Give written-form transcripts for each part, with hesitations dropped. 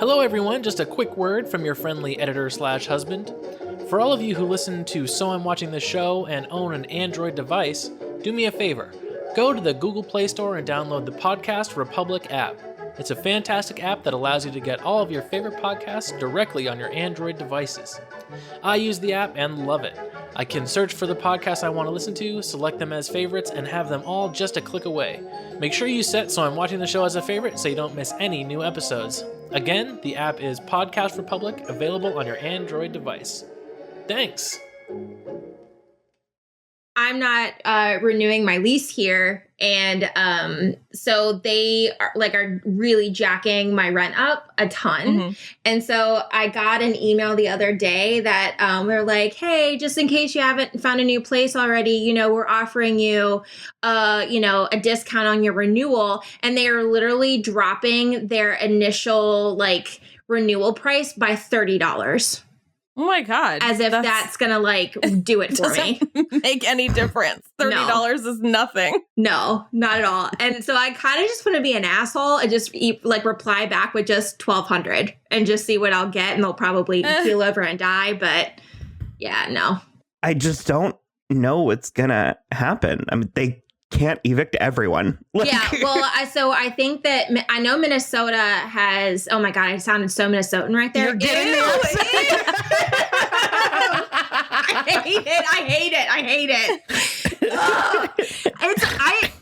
Hello everyone, just a quick word from your friendly editor/husband. For all of you who listen to So I'm Watching This Show and own an Android device, do me a favor. Go to the Google Play Store and download the Podcast Republic app. It's a fantastic app that allows you to get all of your favorite podcasts directly on your Android devices. I use the app and love it. I can search for the podcasts I want to listen to, select them as favorites, and have them all just a click away. Make sure you set So I'm Watching the Show as a favorite so you don't miss any new episodes. Again, the app is Podcast Republic, available on your Android device. Thanks! I'm not renewing my lease here, and so they are really jacking my rent up a ton. Mm-hmm. And so I got an email the other day that they're like, "Hey, just in case you haven't found a new place already, we're offering you, a discount on your renewal." And they are literally dropping their initial renewal price by $30. Oh my God. As if that's going to do it for me. Make any difference. $30 is nothing. No, not at all. And so I kind of just want to be an asshole and just reply back with just $1,200 and just see what I'll get. And they'll probably keel over and die. But yeah, no. I just don't know what's going to happen. I mean, they can't evict everyone. Yeah, well, so I think that I know Minnesota has. Oh my God, I sounded so Minnesotan right there. You're getting there. I hate it.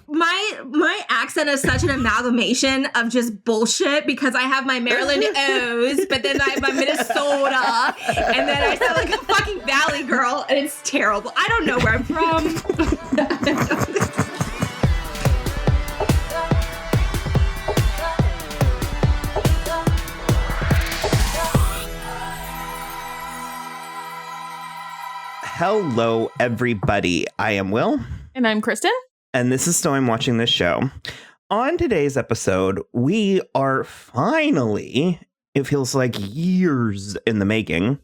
My accent is such an amalgamation of just bullshit because I have my Maryland O's, but then I have my Minnesota, and then I sound like a fucking Valley girl, and it's terrible. I don't know where I'm from. Hello, everybody. I am Will. And I'm Kristen. And this is So I'm Watching This Show. On today's episode, we are finally, it feels like years in the making,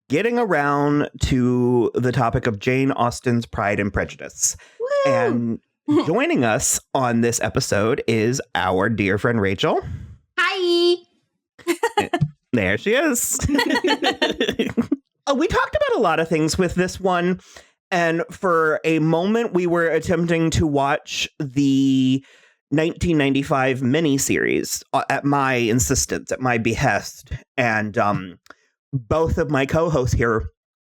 getting around to the topic of Jane Austen's Pride and Prejudice. Woo! And joining us on this episode is our dear friend Rachel. Hi. There she is. We talked about a lot of things with this one, and for a moment we were attempting to watch the 1995 miniseries at my insistence, at my behest, and both of my co-hosts here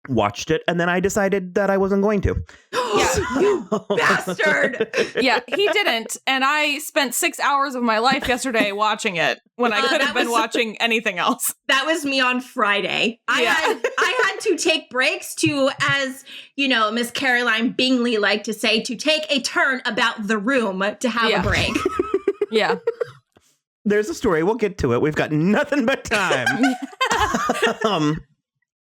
watched it, and then I decided that I wasn't going to. Yeah, you bastard! Yeah, he didn't, and I spent 6 hours of my life yesterday watching it when I could have been watching anything else. That was me on Friday. I had to take breaks to, as Miss Caroline Bingley liked to say, to take a turn about the room to have a break. Yeah. There's a story. We'll get to it. We've got nothing but time.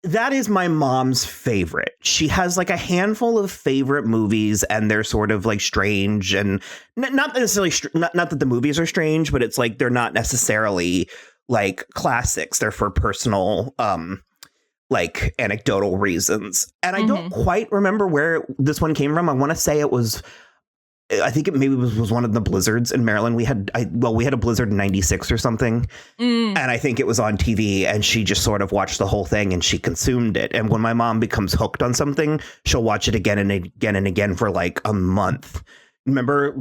That is my mom's favorite. She has a handful of favorite movies, and they're sort of strange, and not necessarily not that the movies are strange, but it's they're not necessarily classics. They're for personal anecdotal reasons. And I don't quite remember where this one came from. I want to say I think it maybe was one of the blizzards in Maryland. We had a blizzard in 96 or something. And I think it was on TV, and she just sort of watched the whole thing and she consumed it. And when my mom becomes hooked on something, she'll watch it again and again and again for a month. Remember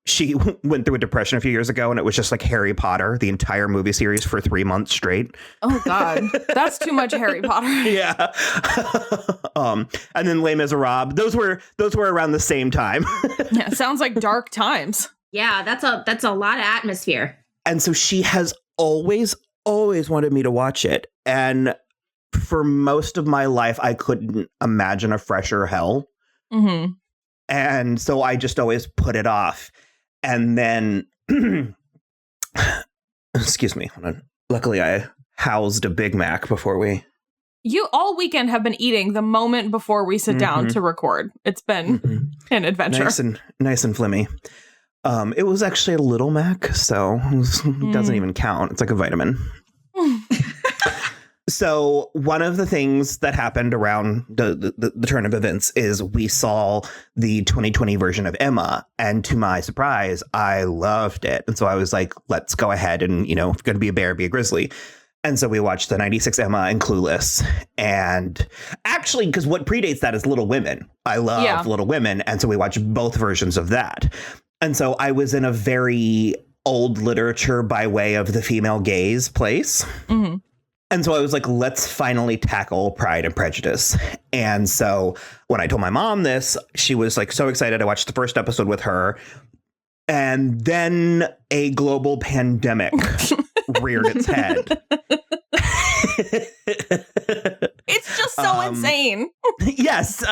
she went through a depression a few years ago, and it was just Harry Potter, the entire movie series for 3 months straight. Oh God, that's too much Harry Potter. Yeah. And then Les Miserables. Those were around the same time. Yeah, sounds like dark times. Yeah, that's a lot of atmosphere. And so she has always wanted me to watch it. And for most of my life, I couldn't imagine a fresher hell. Mm-hmm. And so I just always put it off. And then, excuse me, hold on. Luckily, I housed a Big Mac before we... You all weekend have been eating the moment before we sit down to record. It's been an adventure. Nice and flimmy. It was actually a Little Mac, so it doesn't even count. It's like a vitamin. So one of the things that happened around the turn of events is we saw the 2020 version of Emma. And to my surprise, I loved it. And so I was like, let's go ahead and, if you're going to be a bear, be a grizzly. And so we watched the 96 Emma and Clueless. And actually, because what predates that is Little Women. I love Little Women. And so we watched both versions of that. And so I was in a very old literature by way of the female gaze place. Mm-hmm. And so I was like, let's finally tackle Pride and Prejudice. And so when I told my mom this, she was like so excited. I watched the first episode with her. And then a global pandemic reared its head. It's just so insane. Yes.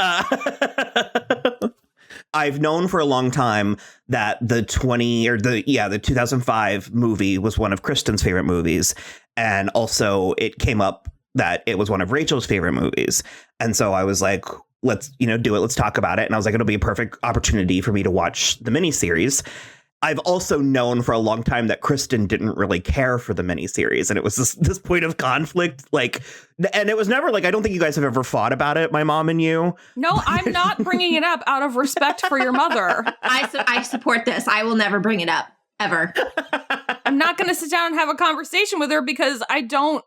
I've known for a long time that the 2005 movie was one of Kristen's favorite movies. And also it came up that it was one of Rachel's favorite movies. And so I was like, let's, do it. Let's talk about it. And I was like, it'll be a perfect opportunity for me to watch the miniseries. I've also known for a long time that Kristen didn't really care for the miniseries. And it was this point of conflict, and it was never I don't think you guys have ever fought about it, my mom and you. No, I'm not bringing it up out of respect for your mother. I support this. I will never bring it up, ever. I'm not going to sit down and have a conversation with her because I can't,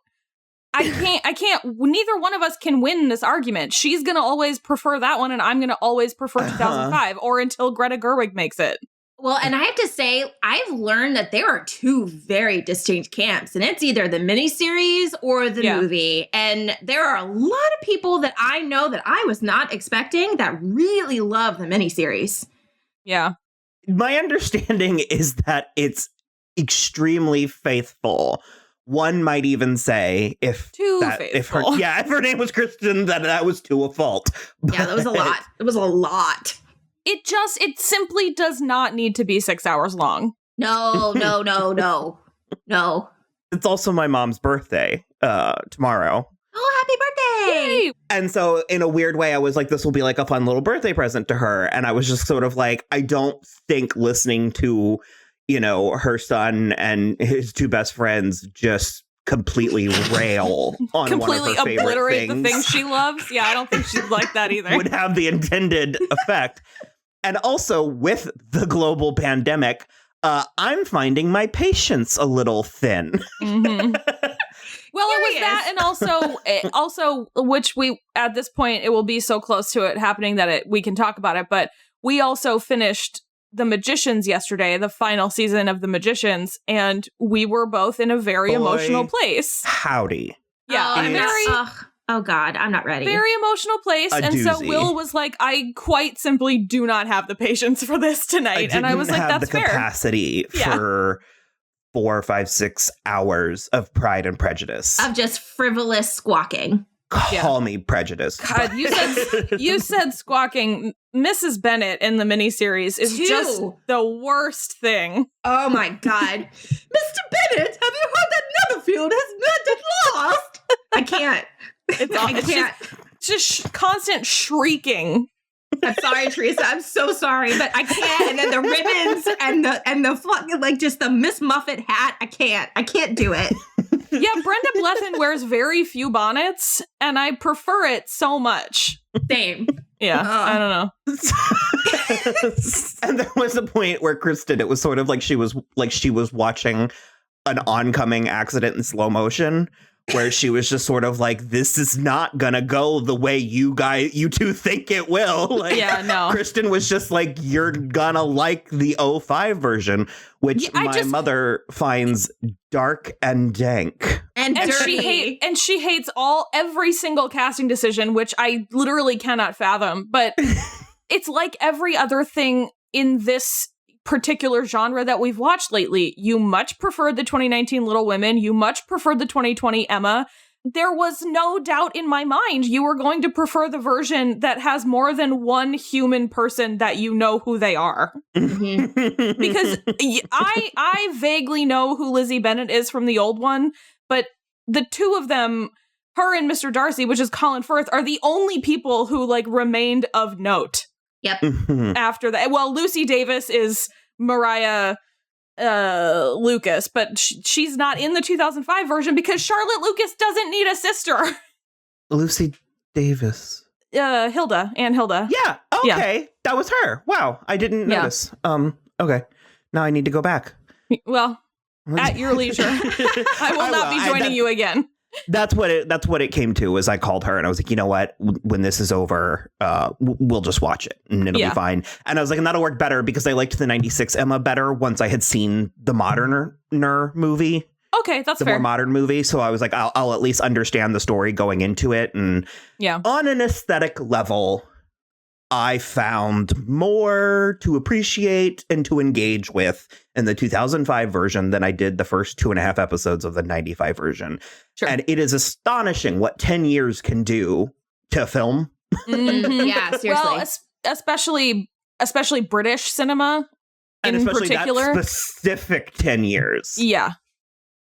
neither one of us can win this argument. She's going to always prefer that one, and I'm going to always prefer 2005, or until Greta Gerwig makes it. Well, and I have to say, I've learned that there are two very distinct camps, and it's either the miniseries or the movie. And there are a lot of people that I know that I was not expecting that really love the miniseries. Yeah. My understanding is that it's extremely faithful. One might even say if her name was Kristen, that was to a fault. Yeah, that was a lot. It was a lot. It simply does not need to be 6 hours long. No. It's also my mom's birthday tomorrow. Oh, happy birthday! Yay! And so in a weird way, I was like, this will be like a fun little birthday present to her. And I was just sort of like, I don't think listening to, her son and his two best friends just completely rail on completely one of her obliterate favorite the things she loves. Yeah, I don't think she'd like that either. Would have the intended effect. And also with the global pandemic, I'm finding my patience a little thin. Mm-hmm. Well, it was that, and also, which we at this point it will be so close to it happening that we can talk about it. But we also finished The Magicians yesterday, the final season of The Magicians, and we were both in a very emotional place. Howdy. Yeah, oh God, I'm not ready. Very emotional place. And so Will was like, I quite simply do not have the patience for this tonight. And I was like, that's fair. I didn't have the capacity for 4, 5, 6 hours of Pride and Prejudice. Of just frivolous squawking. Call me Prejudice. God, you said squawking. Mrs. Bennet in the miniseries is just the worst thing. Oh my God. Mr. Bennet, have you heard that Netherfield has not been lost? I can't. It's just constant shrieking. I'm sorry, Teresa. I'm so sorry, but I can't. And then the ribbons and the fucking just the Miss Muffet hat. I can't do it. Yeah, Brenda Blethyn wears very few bonnets, and I prefer it so much. Same. Yeah, I don't know. And there was a point where Kristen, it was sort of like she was watching an oncoming accident in slow motion, where she was just sort of like, this is not gonna go the way you two think it will. Kristen was just like, you're gonna like the 05 version, which my mother finds dark and dank. And dirty. She hates every single casting decision, which I literally cannot fathom. But it's like every other thing in this particular genre that we've watched lately. You much preferred the 2019 Little Women. You much preferred the 2020 Emma. There was no doubt in my mind you were going to prefer the version that has more than one human person that you know who they are. Mm-hmm. Because I vaguely know who Lizzie Bennet is from the old one, but the two of them, her and Mr. Darcy, which is Colin Firth, are the only people who remained of note. Yep. After that. Well, Lucy Davis is Mariah Lucas, but she's not in the 2005 version because Charlotte Lucas doesn't need a sister. Lucy Davis. Hilda. Yeah. Okay. Yeah. That was her. Wow. I didn't notice. Okay. Now I need to go back. Well, at your leisure. I will not be joining you again. That's what it came to, was I called her and I was like, you know what, when this is over, we'll just watch it and it'll be fine. And I was like, and that'll work better because I liked the 96 Emma better once I had seen the moderner movie. Okay, that's the fair. more modern movie. So I was like, I'll at least understand the story going into it. And on an aesthetic level, I found more to appreciate and to engage with in the 2005 version than I did the first 2.5 episodes of the 95 version. Sure. And it is astonishing what 10 years can do to film. Mm-hmm. Yeah, seriously. Well, especially British cinema and in especially particular. That specific 10 years. Yeah.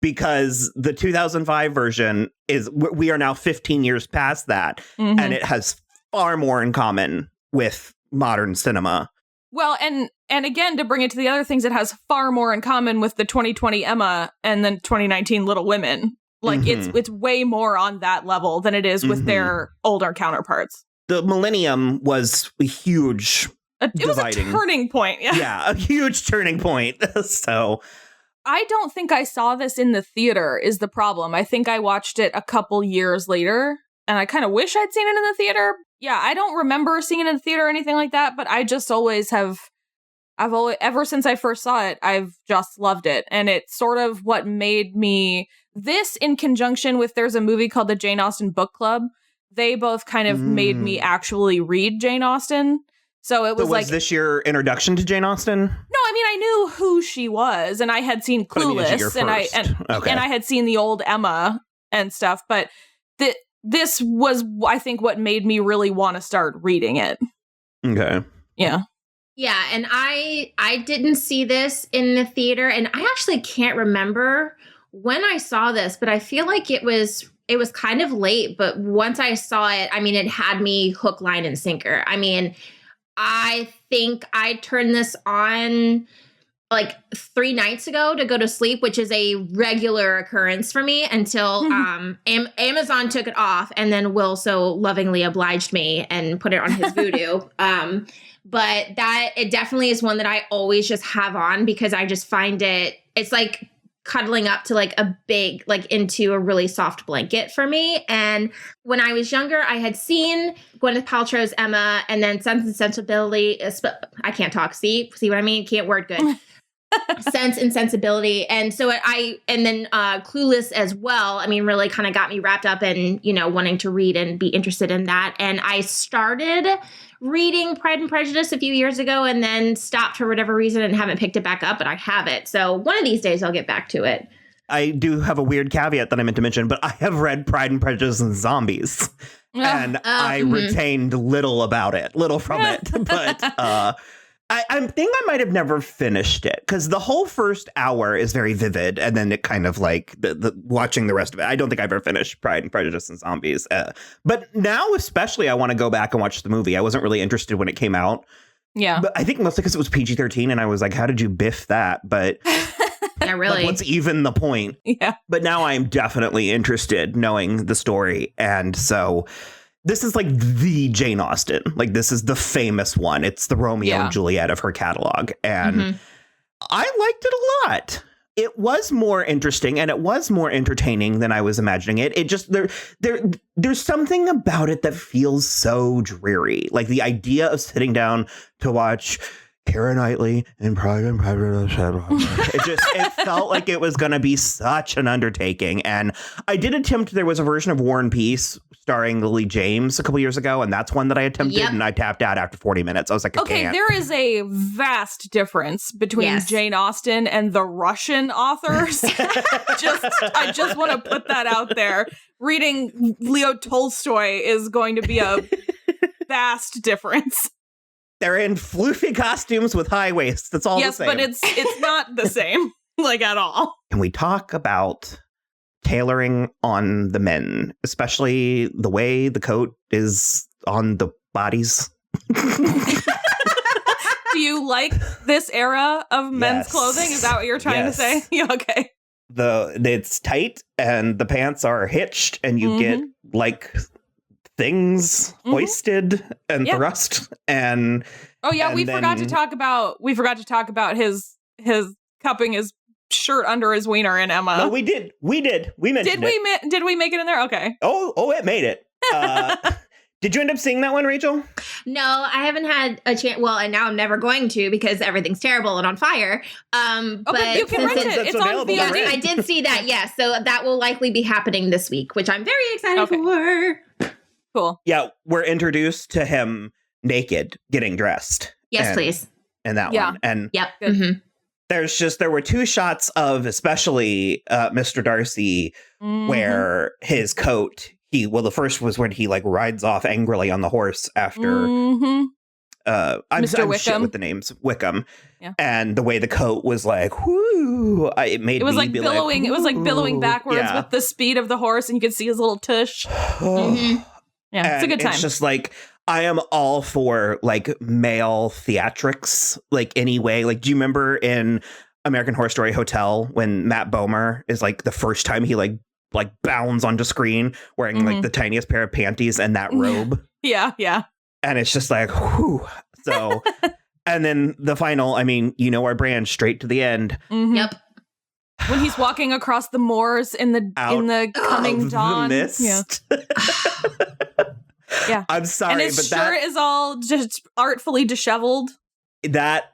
Because the 2005 version we are now 15 years past that, and it has far more in common with modern cinema. Well, and again, to bring it to the other things, it has far more in common with the 2020 Emma and then 2019 Little Women. Like it's way more on that level than it is with their older counterparts. The Millennium was a huge it was a turning point. Yeah, a huge turning point. So I don't think I saw this in the theater is the problem. I think I watched it a couple years later, and I kind of wish I'd seen it in the theater. Yeah, I don't remember seeing it in the theater or anything like that, but I just ever since I first saw it, I've just loved it. And it's sort of what made me, this in conjunction with, there's a movie called the Jane Austen Book Club. They both kind of made me actually read Jane Austen. So it was like... was this your introduction to Jane Austen? No, I mean, I knew who she was, and I had seen Clueless, and I had seen the old Emma and stuff, but this was, I think, what made me really want to start reading it. Okay. Yeah. Yeah, and I didn't see this in the theater, and I actually can't remember when I saw this, but I feel like it was kind of late, but once I saw it, I mean, it had me hook, line, and sinker. I mean, I think I turned this on like 3 nights ago to go to sleep, which is a regular occurrence for me until Amazon took it off, and then Will so lovingly obliged me and put it on his Vudu. But it definitely is one that I always just have on because I just find it's like cuddling up to like a big, like into a really soft blanket for me. And when I was younger, I had seen Gwyneth Paltrow's Emma and then Sense and Sensibility. I can't talk. See what I mean? Can't word good. Sense and Sensibility. And so and then Clueless as well. I mean, really kind of got me wrapped up in, wanting to read and be interested in that. And I started reading Pride and Prejudice a few years ago and then stopped for whatever reason and haven't picked it back up, but I have it. So one of these days I'll get back to it. I do have a weird caveat that I meant to mention, but I have read Pride and Prejudice and Zombies. And I retained little from it. But I think I might have never finished it because the whole first hour is very vivid. And then it kind of like the watching the rest of it. I don't think I've ever finished Pride and Prejudice and Zombies. But now especially I want to go back and watch the movie. I wasn't really interested when it came out. Yeah. But I think mostly because it was PG-13 and I was like, how did you biff that? But yeah, really. Like, what's even the point? Yeah. But now I'm definitely interested knowing the story. And so this is like the Jane Austen. Like this is the famous one. It's the Romeo and Juliet of her catalog. And I liked it a lot. It was more interesting and it was more entertaining than I was imagining it. It just there's something about it that feels so dreary. Like the idea of sitting down to watch Keira Knightley in Pride and Prejudice. It felt like it was going to be such an undertaking. And I did attempt, there was a version of War and Peace starring Lily James a couple years ago. And that's one that I attempted and I tapped out after 40 minutes. I was like, I can't. There is a vast difference between Jane Austen and the Russian authors. I just want to put that out there. Reading Leo Tolstoy is going to be a vast difference. They're in floofy costumes with high waists. That's all the same. Yes, but it's not the same, like at all. Can we talk about tailoring on the men, especially the way the coat is on the bodies? Do you like this era of men's clothing? Is that what you're trying to say? Yeah, okay. It's tight and the pants are hitched and you get like things hoisted and thrust and we forgot to talk about his cupping his shirt under his wiener in Emma. No, we did. We mentioned it. Did we make it in there? Okay. Oh, it made it. Did you end up seeing that one, Rachel? No, I haven't had a chance. Well, and now I'm never going to because everything's terrible and on fire. But you can rent it. It's on VOD. Yes, I did see that. Yes, so that will likely be happening this week, which I'm very excited for. Cool. Yeah, we're introduced to him naked, getting dressed. Yes, please. And that one. And yep. There were two shots of especially Mr. Darcy where his coat. The first was when he like rides off angrily on the horse after I'm Mr. shit Wickham with the names Wickham, and the way the coat was like, whoo! It was like billowing. It was like billowing backwards with the speed of the horse, and you could see his little tush. Yeah, it's a good time. It's just like I am all for like male theatrics, like anyway. Like, do you remember in American Horror Story Hotel when Matt Bomer is like the first time he like bounds onto screen wearing like the tiniest pair of panties and that robe. Yeah. And it's just like, whew. So, and then the final, I mean, you know our brand, straight to the end. Yep. When he's walking across the moors in the coming dawn. The mist. Yeah. I'm sorry, and his shirt is all just artfully disheveled. That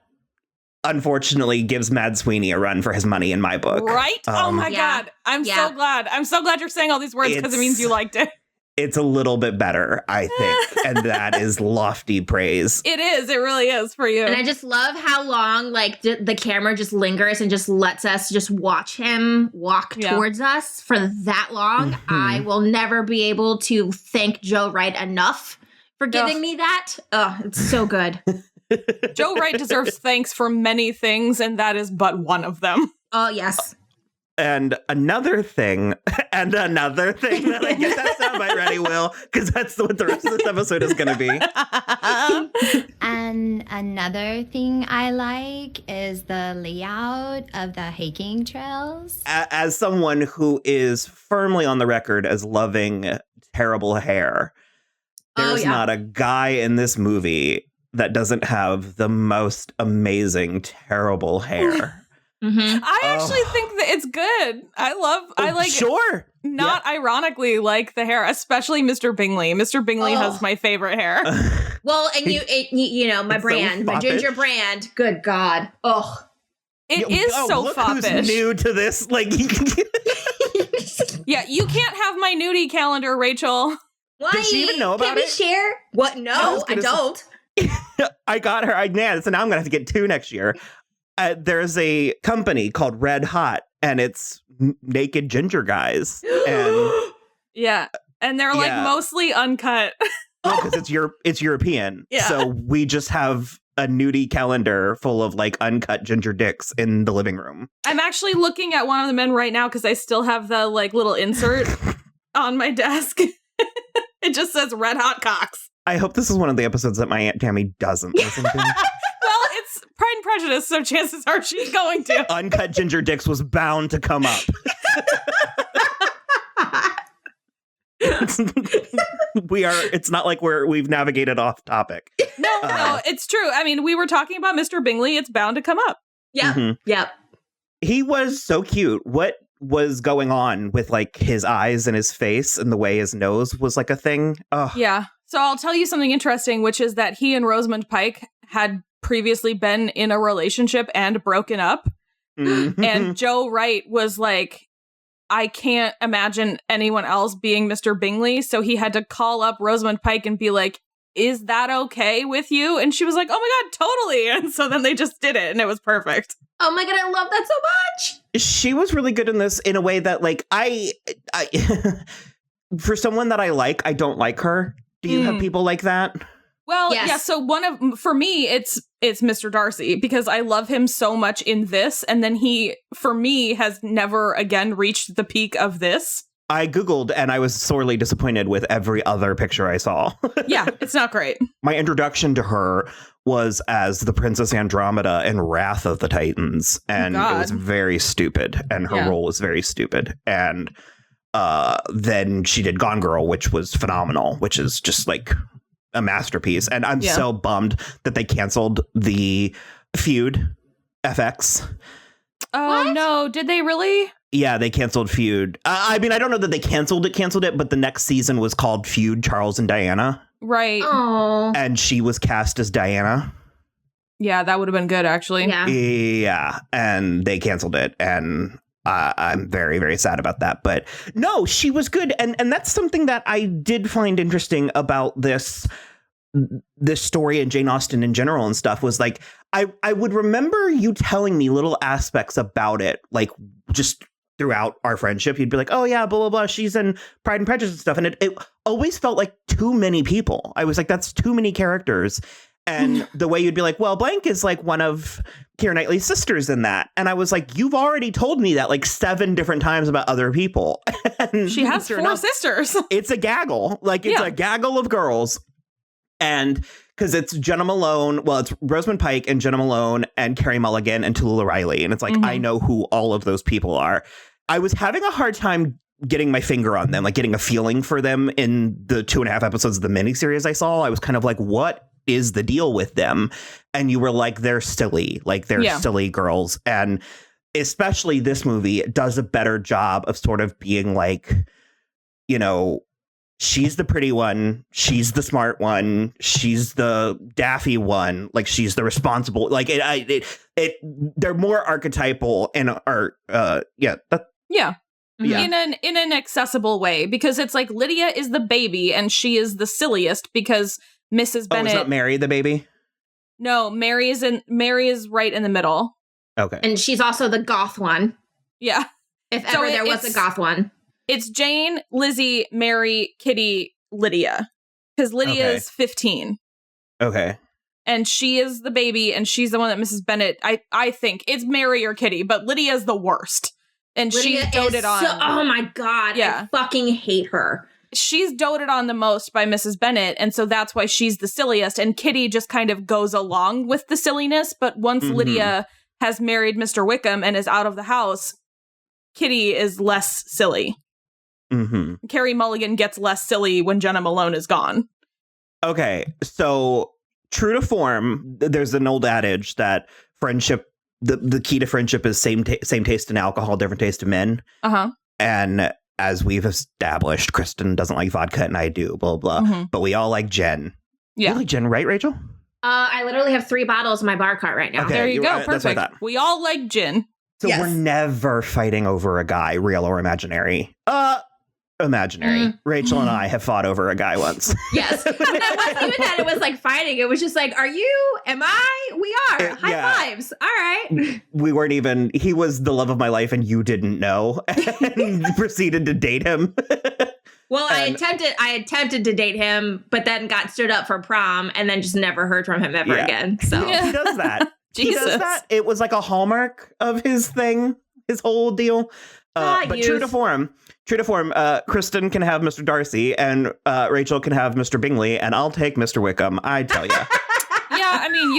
unfortunately gives Mad Sweeney a run for his money in my book. Right? Oh my God. I'm so glad. I'm so glad you're saying all these words because it means you liked it. It's a little bit better, I think. And that is lofty praise. It is. It really is for you. And I just love how long like the camera just lingers and just lets us just watch him walk towards us for that long. I will never be able to thank Joe Wright enough for giving me that. Oh, it's so good. Joe Wright deserves thanks for many things, and that is but one of them. Oh, yes. And another thing that I get that soundbite ready, Will, because that's what the rest of this episode is going to be. And another thing I like is the layout of the hiking trails. As someone who is firmly on the record as loving terrible hair, there's not a guy in this movie that doesn't have the most amazing, terrible hair. I actually think that it's good. I like sure. Not ironically like the hair, especially Mr. Bingley. Mr. Bingley has my favorite hair. Well, and you know, my brand, my ginger brand. Good God. Oh. It is so look foppish. Who's new to this? Like, yeah, you can't have my nudie calendar, Rachel. Why? Does she even know about Can we it? share? What? No, I don't. I got her. So now I'm gonna have to get two next year. There's a company called Red Hot, and it's naked ginger guys, and and they're like mostly uncut. Because it's European, so we just have a nudie calendar full of like uncut ginger dicks in the living room. I'm actually looking at one of the men right now because I still have the like little insert on my desk. It just says Red Hot Cocks. I hope this is one of the episodes that my Aunt Tammy doesn't listen to. Well, it's Pride and Prejudice, so chances are she's going to. Uncut ginger dicks was bound to come up. It's not like we've navigated off topic. No, it's true. I mean, we were talking about Mr. Bingley. It's bound to come up. Yeah. Yep. He was so cute. What was going on with like his eyes and his face and the way his nose was like a thing? Oh. Yeah. So I'll tell you something interesting, which is that he and Rosamund Pike had previously been in a relationship and broken up. And Joe Wright was like, I can't imagine anyone else being Mr. Bingley. So he had to call up Rosamund Pike and be like, is that okay with you? And she was like, oh my God, totally. And so then they just did it and it was perfect. Oh my God, I love that so much. She was really good in this in a way that like I for someone that I like, I don't like her. Do you have people like that? Well, yeah. So for me, it's Mr. Darcy because I love him so much in this. And then he, for me, has never again reached the peak of this. I Googled and I was sorely disappointed with every other picture I saw. Yeah, it's not great. My introduction to her was as the Princess Andromeda in Wrath of the Titans. And it was very stupid. And her role was very stupid. And then she did Gone Girl, which was phenomenal, which is just like a masterpiece. And I'm so bummed that they canceled the Feud FX. Oh, no. Did they really? Yeah, they canceled Feud. I mean, I don't know that they canceled it, but the next season was called Feud, Charles and Diana. Right. Oh. And she was cast as Diana. Yeah, that would have been good, actually. Yeah. Yeah, and they canceled it. And I'm very, very sad about that. But no, she was good. And that's something that I did find interesting about this story and Jane Austen in general and stuff was like, I would remember you telling me little aspects about it, like just throughout our friendship. You'd be like, oh yeah, blah, blah, blah. She's in Pride and Prejudice and stuff. And it always felt like too many people. I was like, that's too many characters. And the way you'd be like, well, blank is like one of Keira Knightley's sisters in that. And I was like, you've already told me that like 7 different times about other people. And she has 4 sisters. It's a gaggle. Like it's a gaggle of girls. And because it's Jenna Malone, well, it's Rosamund Pike and Jenna Malone and Carey Mulligan and Tallulah Riley. And it's like, I know who all of those people are. I was having a hard time getting my finger on them, like getting a feeling for them in the 2.5 episodes of the miniseries I saw. I was kind of like, what is the deal with them? And you were like, they're silly, like they're silly girls. And especially this movie does a better job of sort of being like, you know, she's the pretty one. She's the smart one. She's the daffy one. Like she's the responsible. Like they're more archetypal in art. Yeah. In an accessible way, because it's like Lydia is the baby and she is the silliest because Mrs. Bennet. Oh, is not Mary the baby? No, Mary is right in the middle. Okay. And she's also the goth one. Yeah. If ever there was a goth one. It's Jane, Lizzie, Mary, Kitty, Lydia. Because Lydia is 15. Okay. And she is the baby, and she's the one that Mrs. Bennet, I think, it's Mary or Kitty, but Lydia is the worst. And Lydia she's doted on. Oh my God. Yeah. I fucking hate her. She's doted on the most by Mrs. Bennet, and so that's why she's the silliest. And Kitty just kind of goes along with the silliness, but once Lydia has married Mr. Wickham and is out of the house, Kitty is less silly. Carey Mulligan gets less silly when Jenna Malone is gone. Okay, so true to form, there's an old adage that friendship, the key to friendship is same taste in alcohol, different taste in men. And as we've established, Kristen doesn't like vodka and I do, blah, blah. But we all like gin. Yeah. You like gin, right, Rachel? I literally have 3 bottles in my bar cart right now. Okay, there you go. Perfect. We all like gin. So we're never fighting over a guy, real or imaginary. Imaginary. Rachel and I have fought over a guy once. Yes. But it wasn't even that it was like fighting. It was just like, are you? Am I? We are. High fives. All right. We weren't even, he was the love of my life and you didn't know. And proceeded to date him. Well, I attempted to date him, but then got stood up for prom and then just never heard from him ever again. So he does that. Jesus. He does that. It was like a hallmark of his thing, his whole deal. But true to form, Kristen can have Mr. Darcy and Rachel can have Mr. Bingley, and I'll take Mr. Wickham. I tell you. Yeah, I mean,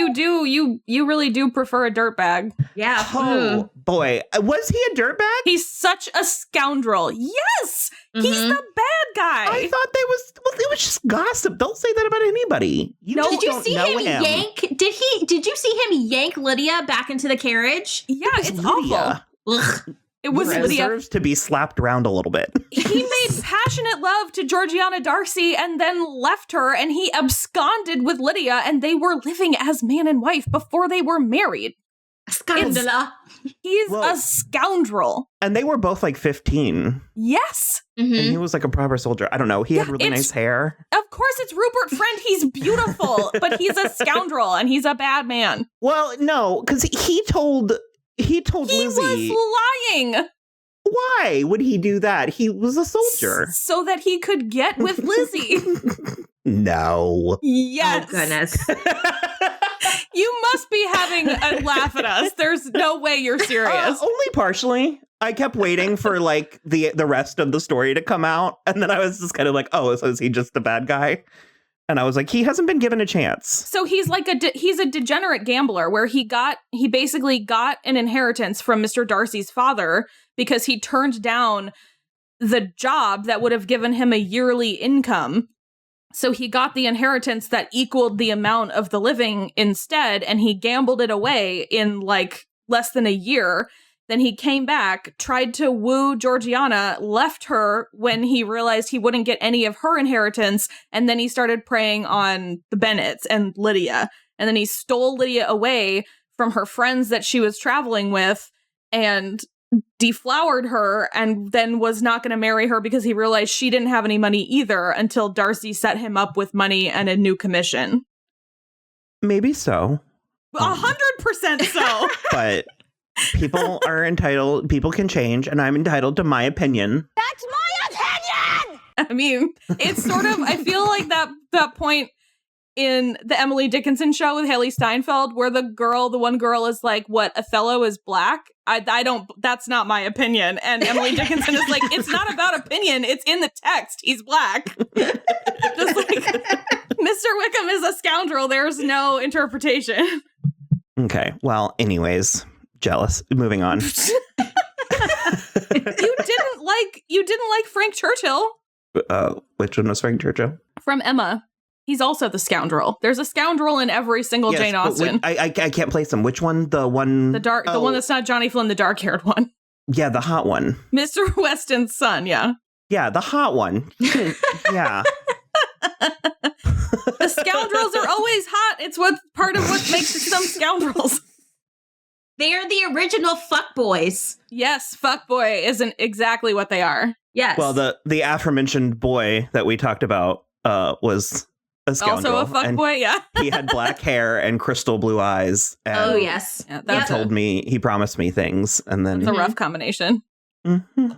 you really do prefer a dirtbag. Yeah. Oh boy, was he a dirtbag? He's such a scoundrel. Yes, he's the bad guy. I thought it was just gossip. Don't say that about anybody. Did you see him yank? Did you see him yank Lydia back into the carriage? Yeah, it's awful. Ugh. It was Lydia deserves to be slapped around a little bit. He made passionate love to Georgiana Darcy and then left her, and he absconded with Lydia, and they were living as man and wife before they were married. Scandala. He's a scoundrel. And they were both like 15. Yes. And he was like a proper soldier. I don't know. He had really nice hair. Of course, it's Rupert Friend. He's beautiful, but he's a scoundrel and he's a bad man. Well, no, because he told Lizzie. He was lying. Why would he do that? He was a soldier. So that he could get with Lizzie. No. Yes. Oh, goodness. You must be having a laugh at us. There's no way you're serious. Only partially. I kept waiting for like the rest of the story to come out, and then I was just kind of like, oh, so is he just a bad guy? And I was like, he hasn't been given a chance. So he's like he's a degenerate gambler where he basically got an inheritance from Mr. Darcy's father because he turned down the job that would have given him a yearly income. So he got the inheritance that equaled the amount of the living instead, and he gambled it away in like less than a year. Then he came back, tried to woo Georgiana, left her when he realized he wouldn't get any of her inheritance, and then he started preying on the Bennets and Lydia. And then he stole Lydia away from her friends that she was traveling with and deflowered her, and then was not going to marry her because he realized she didn't have any money either until Darcy set him up with money and a new commission. Maybe so. 100% so. But people are entitled, people can change, and I'm entitled to my opinion. That's my opinion! I mean, it's sort of, I feel like that point in the Emily Dickinson show with Haley Steinfeld where the one girl is like, what, Othello is black? I don't, that's not my opinion. And Emily Dickinson is like, it's not about opinion, it's in the text. He's black. Just like, Mr. Wickham is a scoundrel. There's no interpretation. Okay, well, anyways, jealous. Moving on. You didn't like Frank Churchill. Which one was Frank Churchill? From Emma. He's also the scoundrel. There's a scoundrel in every single Jane Austen. I can't place him. Which one? The one... The one that's not Johnny Flynn, the dark-haired one. Yeah, the hot one. Mr. Weston's son, yeah. Yeah, the hot one. Yeah. The scoundrels are always hot. It's part of what makes them scoundrels. They are the original fuckboys. Yes, fuckboy isn't exactly what they are. Yes. Well, the aforementioned boy that we talked about was a scoundrel. Also a fuckboy, yeah. He had black hair and crystal blue eyes. And oh, yes. Yeah, he promised me things, and then... It's a rough combination. Mm-hmm.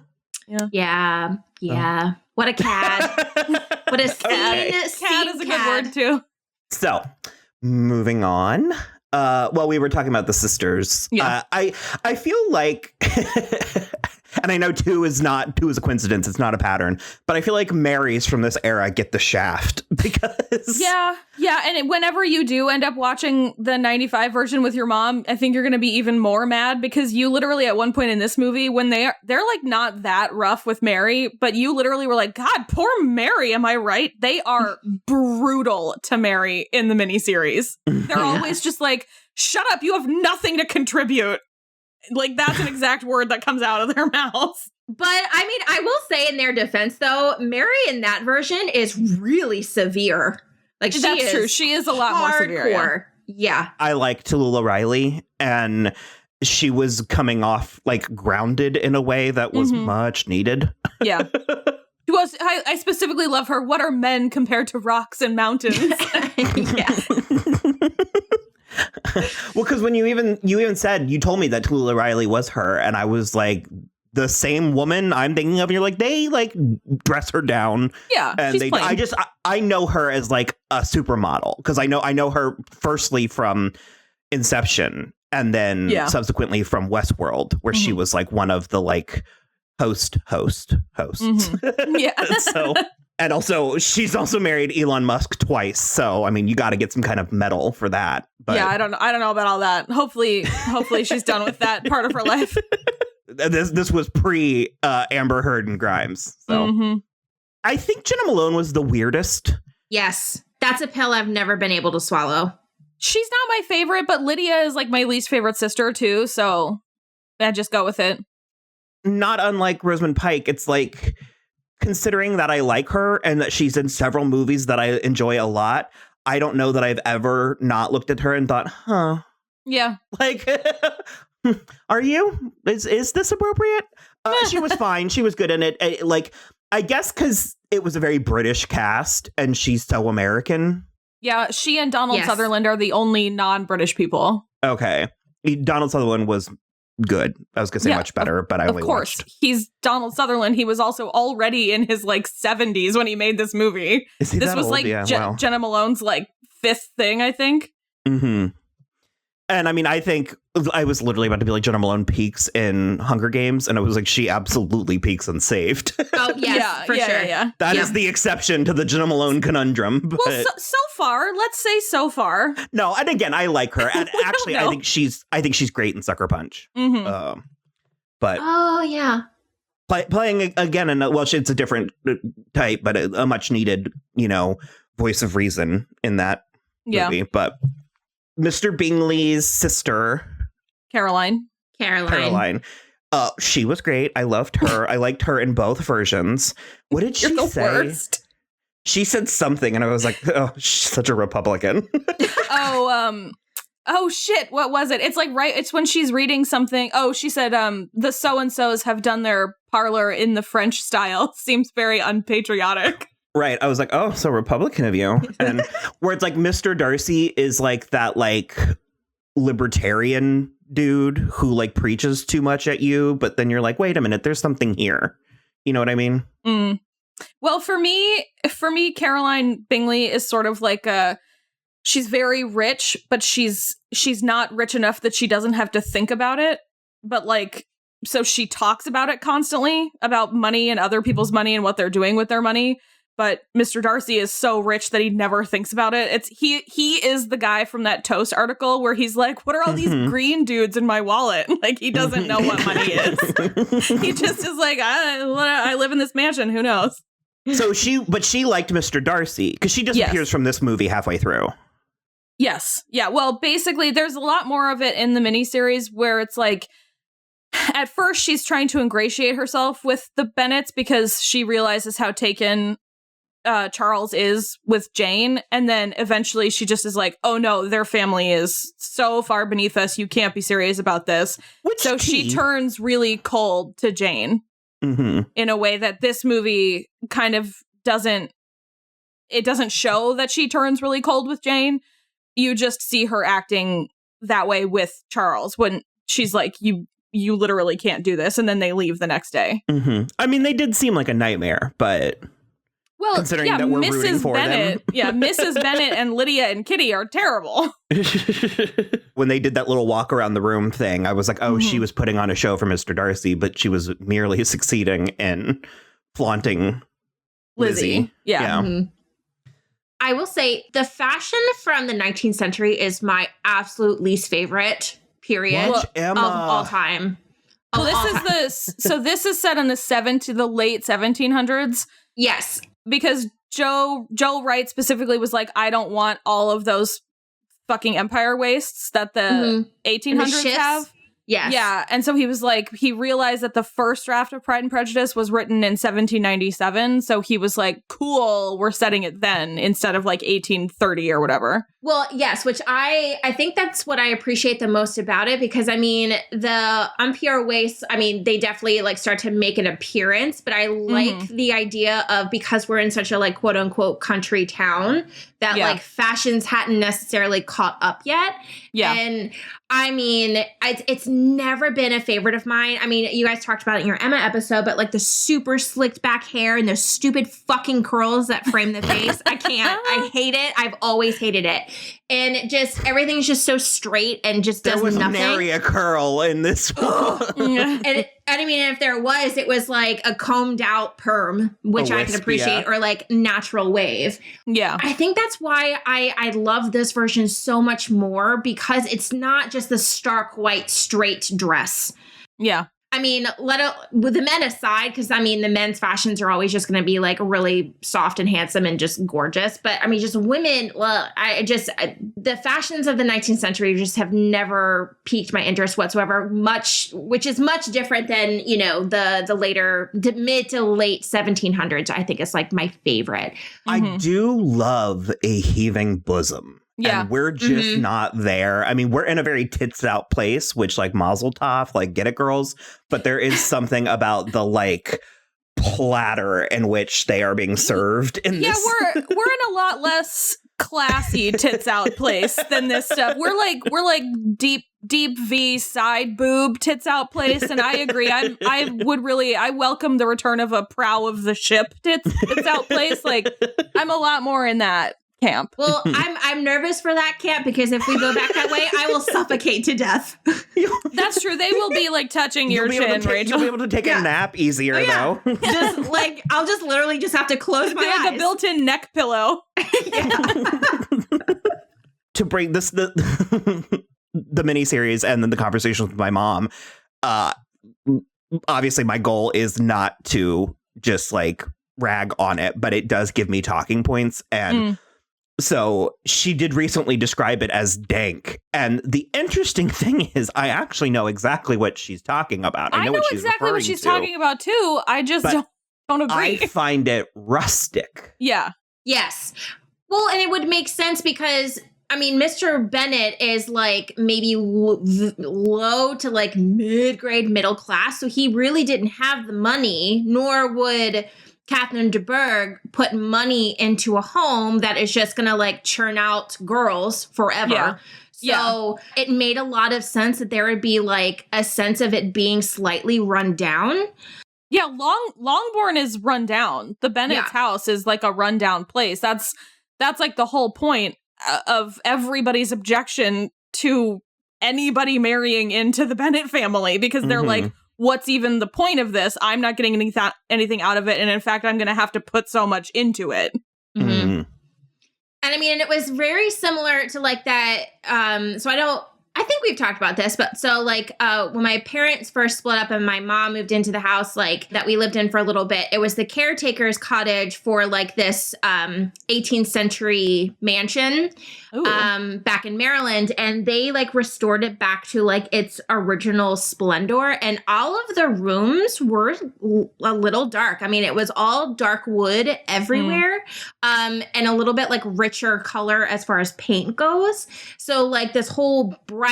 Yeah. Yeah. Oh. What a cad. What a Okay. Cad is a good word, too. So, moving on. Well, we were talking about the sisters. Yeah. I feel like, and I know two is a coincidence. It's not a pattern, but I feel like Marys from this era get the shaft because. Yeah. And whenever you do end up watching the 95 version with your mom, I think you're going to be even more mad because you literally at one point in this movie when they're like not that rough with Mary, but you literally were like, God, poor Mary. Am I right? They are brutal to Mary in the miniseries. They're always just like, shut up. You have nothing to contribute. Like that's an exact word that comes out of their mouths. But I mean, I will say in their defense, though, Mary in that version is really severe. Like that's true. She is a lot more severe. Yeah. I like Tallulah Riley, and she was coming off like grounded in a way that was much needed. Yeah. I specifically love her. What are men compared to rocks and mountains? Yeah. Well, because when you even said, you told me that Tallulah Riley was her, and I was like, the same woman I'm thinking of, and you're like, they like dress her down. Yeah, and I know her as like a supermodel because I know her firstly from Inception and then subsequently from Westworld, where she was like one of the like hosts. Yeah. So. And also, she's also married Elon Musk twice. So, I mean, you got to get some kind of medal for that. But yeah, I don't know about all that. Hopefully she's done with that part of her life. This was pre Amber Heard and Grimes. So I think Jenna Malone was the weirdest. Yes. That's a pill I've never been able to swallow. She's not my favorite, but Lydia is like my least favorite sister too. So I just go with it. Not unlike Rosamund Pike. It's like, considering that I like her and that she's in several movies that I enjoy a lot, I don't know that I've ever not looked at her and thought, huh. Yeah. Like, are you? Is this appropriate? She was fine. She was good in it. Like, I guess because it was a very British cast and she's so American. Yeah, she and Donald Sutherland are the only non-British people. Okay. Donald Sutherland was good. I was gonna say much better, but I only watched. He's Donald Sutherland. He was also already in his like 70s when he made this movie. Is he this that was old? like Wow. Jenna Malone's like fifth thing, I think. Mm-hmm. And I mean, I think I was literally about to be like, Jenna Malone peaks in Hunger Games, and I was like, she absolutely peaks in Saved. Oh, yes, for sure. Yeah. That is the exception to the Jenna Malone conundrum. But Well, so far, let's say so far. no, and again, I like her. And actually, know. I think she's great in Sucker Punch. Mm-hmm. But Oh, yeah. playing again, and well, it's a different type, but a much needed, voice of reason in that movie. But Mr. Bingley's sister, Caroline. she was great. I loved her. I liked her in both versions. What did she say? Worst. She said something, and I was like, "Oh, she's such a Republican." Oh shit! What was it? It's like it's when she's reading something. Oh, she said, "The so and so's have done their parlor in the French style." Seems very unpatriotic. Right. I was like, oh, so Republican of you. And where it's like Mr. Darcy is like that libertarian dude who preaches too much at you. But then you're like, wait a minute, there's something here. You know what I mean? Mm. Well, for me, Caroline Bingley is sort of like she's very rich, but she's not rich enough that she doesn't have to think about it. But so she talks about it constantly, about money and other people's money and what they're doing with their money. But Mr. Darcy is so rich that he never thinks about it. He is the guy from that Toast article where he's like, what are all these green dudes in my wallet? He doesn't know what money is. He just is like, I live in this mansion. Who knows? So she liked Mr. Darcy because she disappears from this movie halfway through. Yes. Yeah. Well, basically, there's a lot more of it in the miniseries where it's at first she's trying to ingratiate herself with the Bennets because she realizes how taken Charles is with Jane, and then eventually she just is like, oh no, their family is so far beneath us, you can't be serious about this. She turns really cold to Jane in a way that this movie kind of doesn't show that she turns really cold with Jane. You just see her acting that way with Charles when she's like, you literally can't do this, and then they leave the next day. I mean, they did seem like a nightmare, but well, considering that we're rooting for them. Yeah, Mrs. Bennet and Lydia and Kitty are terrible. When they did that little walk around the room thing, I was like, oh, she was putting on a show for Mr. Darcy, but she was merely succeeding in flaunting Lizzie. Yeah. Mm-hmm. I will say the fashion from the 19th century is my absolute least favorite period of all time. This is set in the late 1700s. Yes. Because Joe Wright specifically was like, I don't want all of those fucking empire wastes that the 1800s have. Yes. Yeah. And so he was like, he realized that the first draft of Pride and Prejudice was written in 1797. So he was like, cool, we're setting it then instead of 1830 or whatever. Well, yes, which I think that's what I appreciate the most about it, because I mean, the Empire wastes, I mean, they definitely start to make an appearance, but I like the idea of, because we're in such a quote unquote country town, that fashions hadn't necessarily caught up yet. Yeah. And I mean, it's never been a favorite of mine. I mean, you guys talked about it in your Emma episode, but the super slicked back hair and those stupid fucking curls that frame the face. I can't. I hate it. I've always hated it. And just everything's just so straight and just does nothing. There was nary a curl in this one. And I mean, if there was, it was a combed out perm, which I can appreciate, or natural wave. Yeah. I think that's why I love this version so much more, because it's not just the stark white straight dress. Yeah. I mean, with the men aside, because I mean, the men's fashions are always just going to be really soft and handsome and just gorgeous. But I mean, just women, the fashions of the 19th century just have never piqued my interest whatsoever, which is much different than, the mid to late 1700s. I think is my favorite. I do love a heaving bosom. Yeah. And we're just not there. I mean, we're in a very tits out place, which mazel tov, get it, girls. But there is something about the platter in which they are being served in this. Yeah, we're in a lot less classy tits out place than this stuff. We're deep V side boob tits out place, and I agree. I welcome the return of a prow of the ship tits out place. I'm a lot more in that camp. Well, I'm nervous for that camp because if we go back that way, I will suffocate to death. That's true. They will be like touching your chin, Rachel. You'll be able to take a nap easier, though. Just like, I'll just literally just have to close my eyes. Like a built-in neck pillow. To bring this, the miniseries and then the conversations with my mom, obviously my goal is not to just like rag on it, but it does give me talking points. And so she did recently describe it as dank. And the interesting thing is I actually know exactly what she's talking about. I know what she's exactly what she's talking about too. I just don't agree. I find it rustic. Yeah. Yes. Well, and it would make sense because, I mean, Mr. Bennett is like maybe low to like mid-grade middle class. So he really didn't have the money, nor would Catherine DeBerg put money into a home that is just going to like churn out girls forever. Yeah. So it made a lot of sense that there would be like a sense of it being slightly run down. Yeah, Longbourn is run down. The Bennett's house is like a rundown place. That's like the whole point of everybody's objection to anybody marrying into the Bennett family, because they're like, what's even the point of this? I'm not getting anything out of it. And in fact, I'm going to have to put so much into it. And I mean, and it was very similar to like that. I think we've talked about this, but so like when my parents first split up and my mom moved into the house like that we lived in for a little bit, it was the caretaker's cottage for like this 18th century mansion back in Maryland. And they like restored it back to like its original splendor. And all of the rooms were a little dark. I mean, it was all dark wood everywhere and a little bit like richer color as far as paint goes. So like this whole bright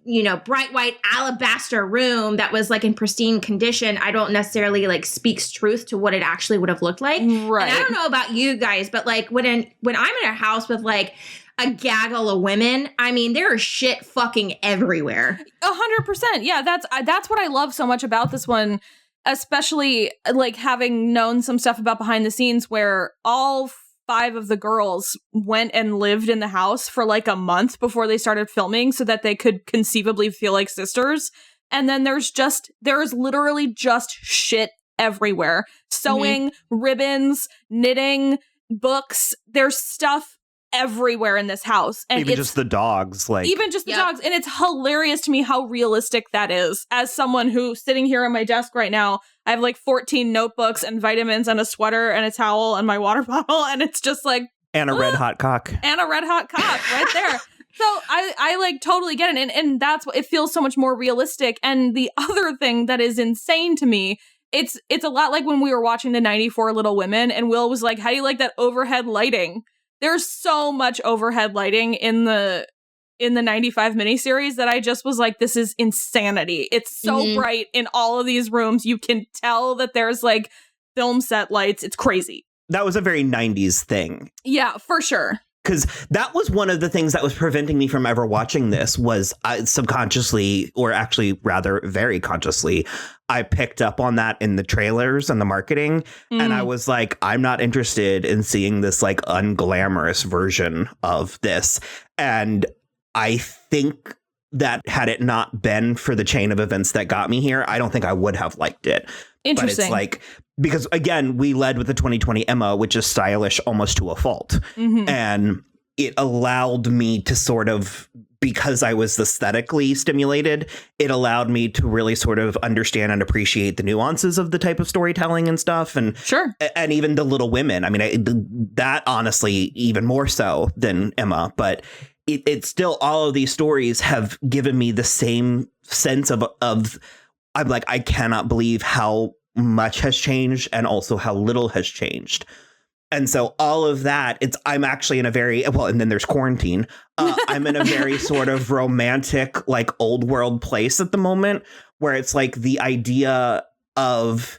white alabaster room that was like in pristine condition, I don't necessarily like speaks truth to what it actually would have looked like. Right. And I don't know about you guys, but like when I'm in a house with like a gaggle of women, I mean, there is shit fucking everywhere. 100%. Yeah, that's what I love so much about this one, especially like having known some stuff about behind the scenes where all 5 of the girls went and lived in the house for like a month before they started filming so that they could conceivably feel like sisters. And then there's literally just shit everywhere. Sewing, ribbons, knitting, books. There's stuff everywhere in this house. And even just the dogs. Even just the dogs. And it's hilarious to me how realistic that is. As someone who sitting here on my desk right now, I have like 14 notebooks and vitamins and a sweater and a towel and my water bottle. And it's just like... And a red hot cock. And a red hot cock right there. So I like totally get it. And that's what it feels so much more realistic. And the other thing that is insane to me, it's a lot like when we were watching the 94 Little Women and Will was like, how do you like that overhead lighting? There's so much overhead lighting in the 95 miniseries that I just was like, this is insanity. It's so bright in all of these rooms. You can tell that there's like film set lights. It's crazy. That was a very 90s thing. Yeah, for sure. Because that was one of the things that was preventing me from ever watching this was subconsciously, or actually rather very consciously, I picked up on that in the trailers and the marketing. And I was like, I'm not interested in seeing this like unglamorous version of this. And I think that had it not been for the chain of events that got me here, I don't think I would have liked it. Interesting. But it's like, because again, we led with the 2020 Emma, which is stylish almost to a fault. And it allowed me to sort of, because I was aesthetically stimulated, it allowed me to really sort of understand and appreciate the nuances of the type of storytelling and stuff. And sure. And even the Little Women. I mean, that honestly, even more so than Emma, but it's still, all of these stories have given me the same sense of I'm like, I cannot believe how much has changed and also how little has changed. And so all of that, I'm actually in a very, well, and then there's quarantine. I'm in a very sort of romantic, like old world place at the moment where it's like the idea of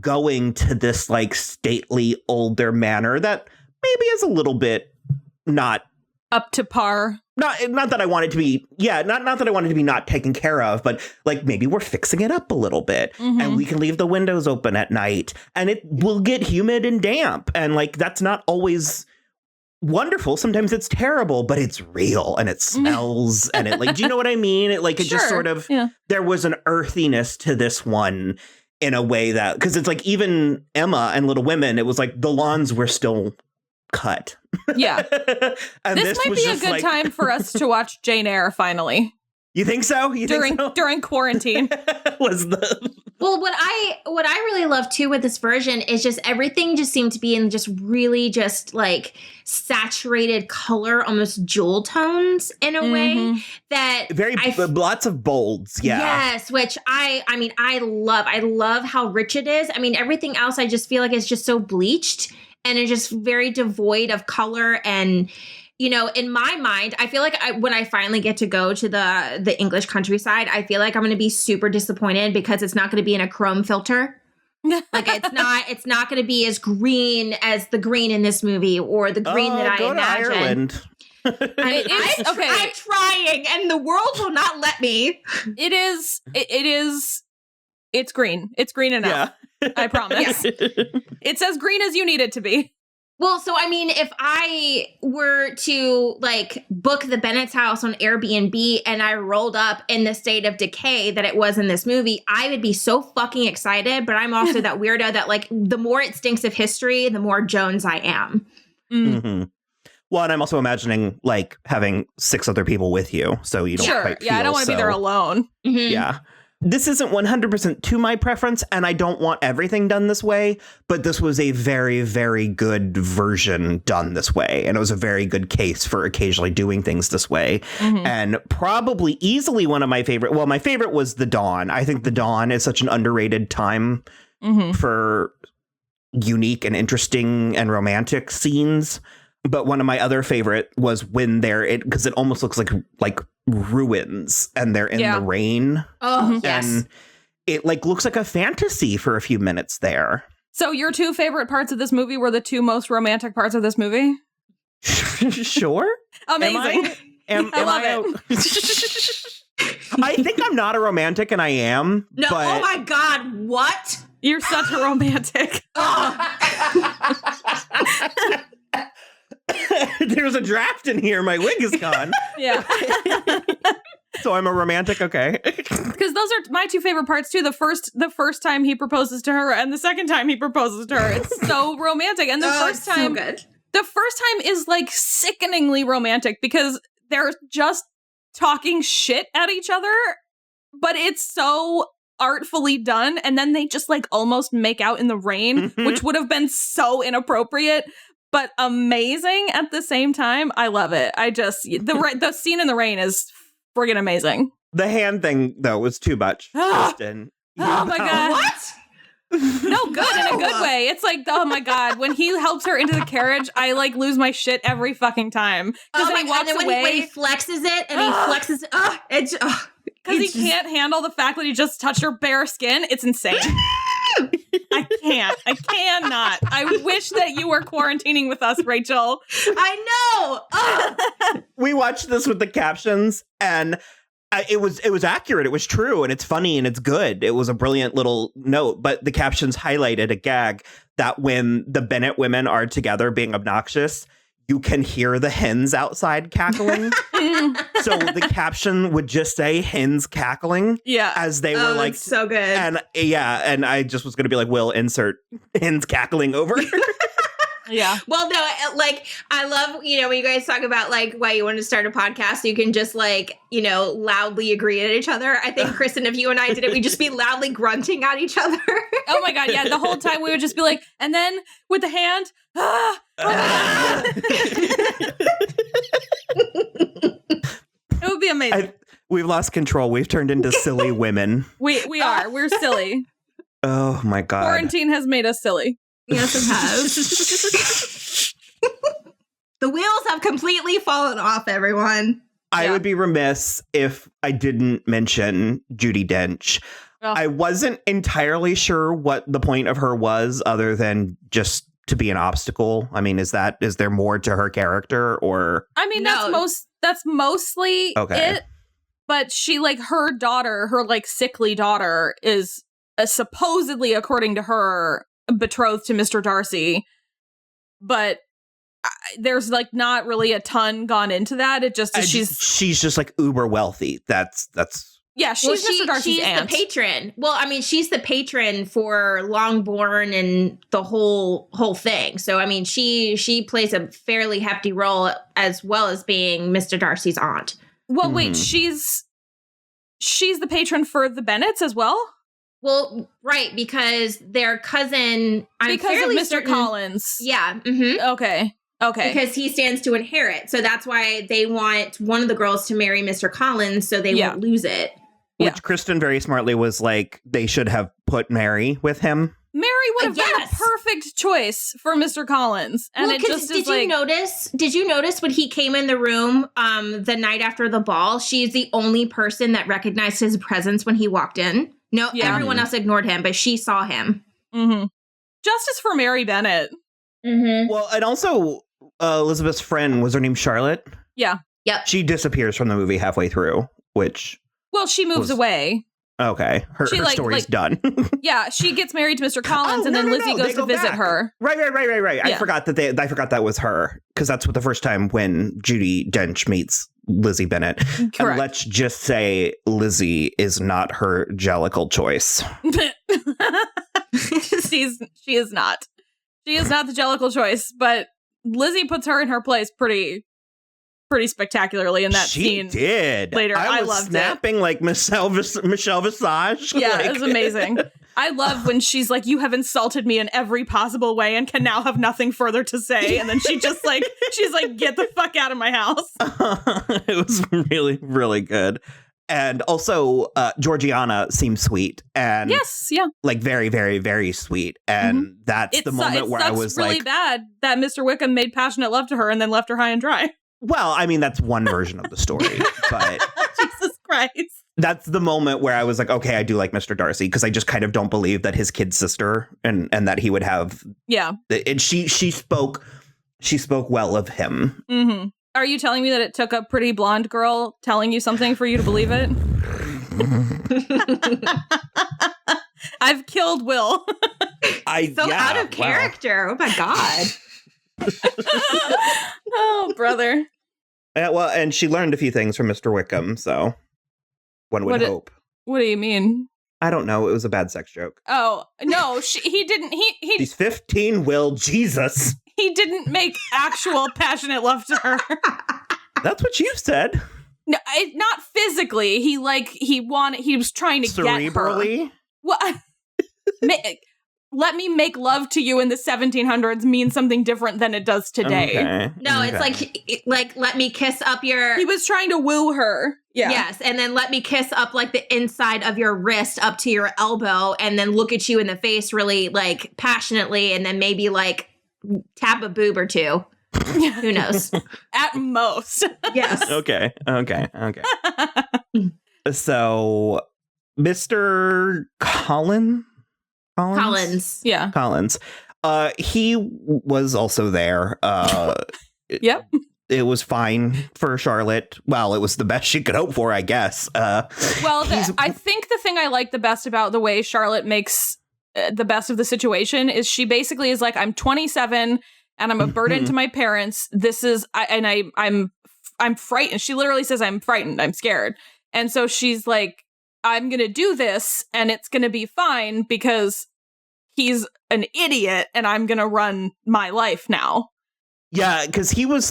going to this like stately older manor that maybe is a little bit not up to par. Not that I want it to be, not that I want it to be not taken care of, but like maybe we're fixing it up a little bit and we can leave the windows open at night and it will get humid and damp. And like, that's not always wonderful. Sometimes it's terrible, but it's real and it smells and it like, do you know what I mean? It just sort of, there was an earthiness to this one in a way that, because it's like even Emma and Little Women, it was like the lawns were still cut. Yeah. And this might be a good time for us to watch Jane Eyre finally. You think so? During quarantine. Well, what I really love too with this version is just everything just seemed to be in just really just like saturated color, almost jewel tones in a way that lots of bolds. Yeah. Yes, which I mean, I love how rich it is. I mean, everything else I just feel like it's just so bleached and it's just very devoid of color. And you know, in my mind, I feel like when I finally get to go to the English countryside, I feel like I'm going to be super disappointed because it's not going to be in a chrome filter. Like it's not going to be as green as the green in this movie or the green that I imagine. To Ireland. I'm trying, and the world will not let me. It's green. It's green enough. Yeah. I promise. It's as green as you need it to be. Well, so I mean, if I were to like book the Bennett's house on Airbnb and I rolled up in the state of decay that it was in this movie, I would be so fucking excited. But I'm also that weirdo that like the more it stinks of history, the more Jones I am. Mm-hmm. Well, and I'm also imagining like having 6 other people with you, so you don't quite feel I don't want to be there alone. Mm-hmm. Yeah. This isn't 100% to my preference, and I don't want everything done this way, but this was a very, very good version done this way, and it was a very good case for occasionally doing things this way, and probably easily one of my favorite. Well, my favorite was The Dawn. I think The Dawn is such an underrated time for unique and interesting and romantic scenes. But one of my other favorite was when because it almost looks like ruins and they're in the rain. Oh, yes. And it like looks like a fantasy for a few minutes there. So your 2 favorite parts of this movie were the 2 most romantic parts of this movie? Sure. Amazing. I love it. I think I'm not a romantic and I am. No, but... oh my God, what? You're such a romantic. There's a draft in here. My wig is gone. Yeah. So I'm a romantic. Okay. Because those are my 2 favorite parts too. The first time he proposes to her and the second time he proposes to her. It's so romantic. And the first time, so good. The first time is like sickeningly romantic because they're just talking shit at each other, but it's so artfully done. And then they just like almost make out in the rain, which would have been so inappropriate. But amazing at the same time. I love it. The scene in the rain is friggin' amazing. The hand thing, though, was too much. Kristen. Oh my God. What? No, good in a good way. It's like, oh my God, when he helps her into the carriage, I like lose my shit every fucking time. Because then he walks away. When he flexes it and he flexes it. Because he can't handle the fact that he just touched her bare skin. It's insane. I can't. I cannot. I wish that you were quarantining with us, Rachel. I know. We watched this with the captions, and it was accurate. It was true, and it's funny, and it's good. It was a brilliant little note, but the captions highlighted a gag that when the Bennett women are together being obnoxious, you can hear the hens outside cackling. So the caption would just say hens cackling. Yeah. As they were like, so good. And and I just was going to be like, Will, insert hens cackling over. Yeah. Well, no, like, I love, when you guys talk about, like, why you want to start a podcast, you can just, like, loudly agree at each other. I think, Kristen, if you and I did it, we'd just be loudly grunting at each other. Oh, my God. Yeah. The whole time we would just be like, and then with the hand, It would be amazing. We've lost control. We've turned into silly women. We are. We're silly. Oh, my God. Quarantine has made us silly. Yes, it has. The wheels have completely fallen off, everyone. I would be remiss if I didn't mention Judi Dench. Oh. I wasn't entirely sure what the point of her was other than just to be an obstacle. I mean, is there more to her character or? I mean, that's mostly it. But she, like, her daughter, her, like, sickly daughter is supposedly, according to her, betrothed to Mr. Darcy. But there's like not really a ton gone into that. It just she's just like uber wealthy. That's yeah, she's Mr. Darcy's she's aunt. the patron. Well, I mean, she's the patron for Longbourn and the whole thing. So, I mean, she plays a fairly hefty role as well as being Mr. Darcy's aunt. Well, wait, she's the patron for the Bennets as well? Well, right, because their cousin, because of Mr. Collins. Yeah. Mm-hmm. Okay. Because he stands to inherit. So that's why they want one of the girls to marry Mr. Collins so they won't lose it. Which Kristen very smartly was like, they should have put Mary with him. Mary would have been the perfect choice for Mr. Collins. And well, it just did you notice when he came in the room the night after the ball, she's the only person that recognized his presence when he walked in. No, everyone else ignored him, but she saw him. Mm-hmm. Justice for Mary Bennett. Mm-hmm. Well, and also Elizabeth's friend, was her name Charlotte? Yeah. Yep. She disappears from the movie halfway through, which... Well, she moves away. Okay. Her story's done. Yeah, she gets married to Mr. Collins, and then Lizzie goes to visit her. Right. Yeah. I forgot that was her, because that's what the first time when Judi Dench meets Lizzie Bennett. Correct. And let's just say Lizzie is not her jellicle choice. She is not. She is not the jellicle choice, but Lizzie puts her in her place pretty spectacularly in that scene. She did. Later, I was loved snapping like Michelle Visage. Yeah, like. it was amazing. I love when she's like, "You have insulted me in every possible way and can now have nothing further to say." And then she's like, "Get the fuck out of my house." It was really, really good. And also, Georgiana seems sweet and like very, very, very sweet. And that's the moment where I was really like, bad that Mr. Wickham made passionate love to her and then left her high and dry. Well, I mean, that's one version of the story, but Jesus Christ. That's the moment where I was like, okay, I do like Mr. Darcy, because I just kind of don't believe that his kid's sister and that he would have. Yeah. And she spoke well of him. Mm-hmm. Are you telling me that it took a pretty blonde girl telling you something for you to believe it? I've killed Will. Out of character. Wow. Oh my God. Oh, brother. Well, and she learned a few things from Mr. Wickham, so one would hope. What do you mean? I don't know. It was a bad sex joke. Oh, no, he didn't. He's 15, Will. Jesus. He didn't make actual passionate love to her. That's what you said. No, not physically. He was trying to cerebrally? Get her. Well, let me make love to you in the 1700s means something different than it does today. Okay. No, it's like let me kiss up your... He was trying to woo her. Yeah. Yes, and then let me kiss up like the inside of your wrist up to your elbow and then look at you in the face really like passionately and then maybe like tap a boob or two. Who knows? At most. Yes. Okay. So, Mr. Collins? Yeah. Collins. He was also there. Yep. It was fine for Charlotte. Well, it was the best she could hope for, I guess. I think the thing I like the best about the way Charlotte makes the best of the situation is she basically is like, I'm 27 and I'm a burden to my parents. I'm frightened. She literally says, I'm frightened. I'm scared. And so she's like, I'm going to do this and it's going to be fine because he's an idiot and I'm going to run my life now. Yeah, because he was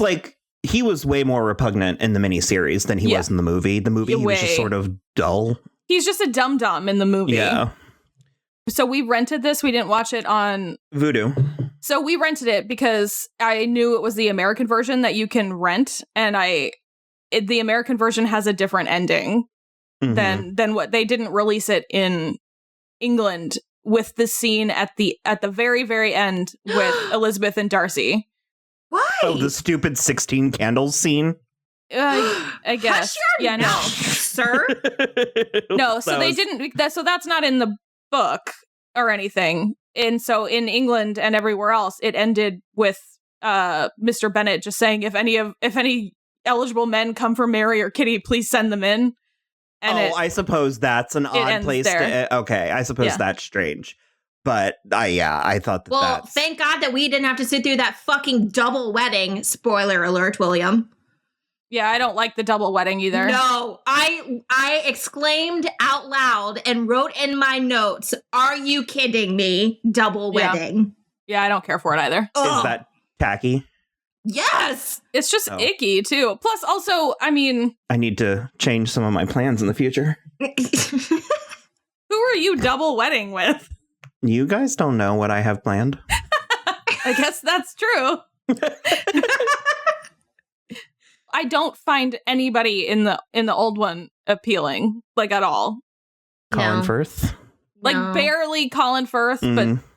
way more repugnant in the miniseries than he was in the movie. The movie, he was just sort of dull. He's just a dum-dum in the movie. Yeah. So we rented this. We didn't watch it on Vudu. So we rented it because I knew it was the American version that you can rent. And the American version has a different ending than what they didn't release it in England with the scene at the very, very end with Elizabeth and Darcy. Why? Oh, the stupid 16 candles scene? I guess. Yeah, no. Sir? No, so they didn't. So that's not in the book or anything. And so in England and everywhere else, it ended with Mr. Bennett just saying, if any eligible men come for Mary or Kitty, please send them in. And I suppose that's an odd place there. to... Okay, I suppose that's strange. But I thought that. Well, that's... thank God that we didn't have to sit through that fucking double wedding. Spoiler alert, William. Yeah, I don't like the double wedding either. No, I exclaimed out loud and wrote in my notes, "Are you kidding me? Double wedding." Yeah, I don't care for it either. Is that tacky? Yes. It's just icky too. Plus, also, I mean, I need to change some of my plans in the future. Who are you double wedding with? You guys don't know what I have planned. I guess that's true. I don't find anybody in the old one appealing, like at all. Colin Firth. Like barely Colin Firth,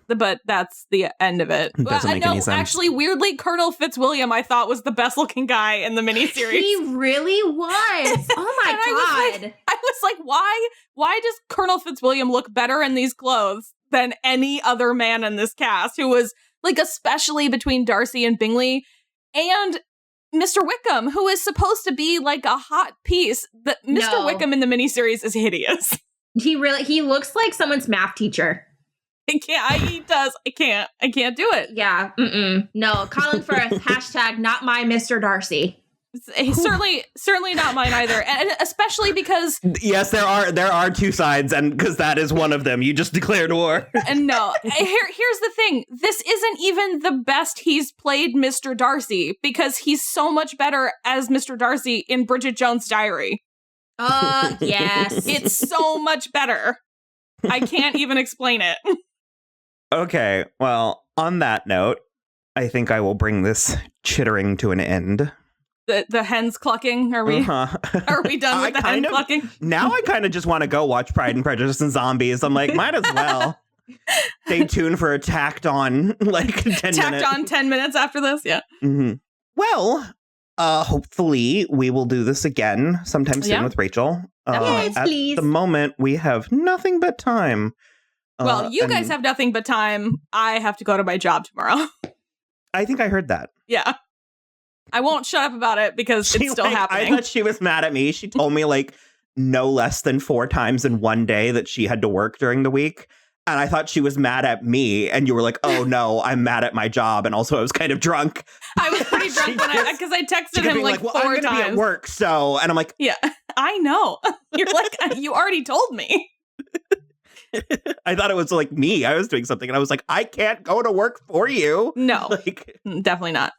but that's the end of it. Doesn't make any sense. Actually, weirdly, Colonel Fitzwilliam I thought was the best looking guy in the miniseries. He really was. Oh my God. I was like, why does Colonel Fitzwilliam look better in these clothes than any other man in this cast, who was like, especially between Darcy and Bingley and Mr. Wickham, who is supposed to be like a hot piece. Mr. Wickham in the miniseries is hideous. He looks like someone's math teacher. He does. I can't do it. Yeah. No, Colin Firth, hashtag not my Mr. Darcy. He's certainly not mine either, and especially because yes, there are two sides, and because that is one of them. You just declared war. And no, here's the thing: this isn't even the best he's played Mr. Darcy, because he's so much better as Mr. Darcy in Bridget Jones' Diary. Yes, it's so much better. I can't even explain it. Okay, well, on that note, I think I will bring this chittering to an end. The hens clucking? Are we done with the hen clucking? Now I kind of just want to go watch Pride and Prejudice and Zombies. I'm like, might as well. Stay tuned for a tacked on 10 minutes after this. Yeah. Mm-hmm. Well, hopefully we will do this again sometime soon with Rachel. Yes, please. At the moment, we have nothing but time. Well, you guys have nothing but time. I have to go to my job tomorrow. I think I heard that. Yeah. I won't shut up about it because it's still happening. I thought she was mad at me. She told me no less than 4 times in one day that she had to work during the week. And I thought she was mad at me. And you were like, oh no, I'm mad at my job. And also I was kind of drunk. I was pretty drunk because I texted him like 4 I'm times. gonna be at work, so. And I'm like, yeah, I know. You're like, you already told me. I thought it was like me. I was doing something. And I was like, I can't go to work for you. No, definitely not.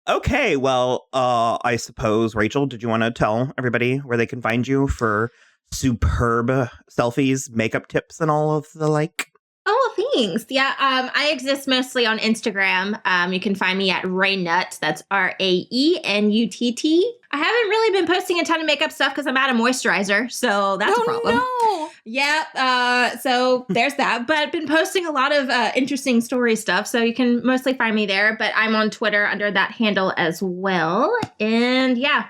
Okay, well, I suppose, Rachel, did you want to tell everybody where they can find you for superb selfies, makeup tips, and all of the like? Oh, thanks. Yeah, I exist mostly on Instagram. You can find me at Raenutt. That's RAENUTT. I haven't really been posting a ton of makeup stuff because I'm out of moisturizer, so that's a problem. No. Yeah, so there's that. But I've been posting a lot of interesting story stuff, so you can mostly find me there. But I'm on Twitter under that handle as well. And yeah.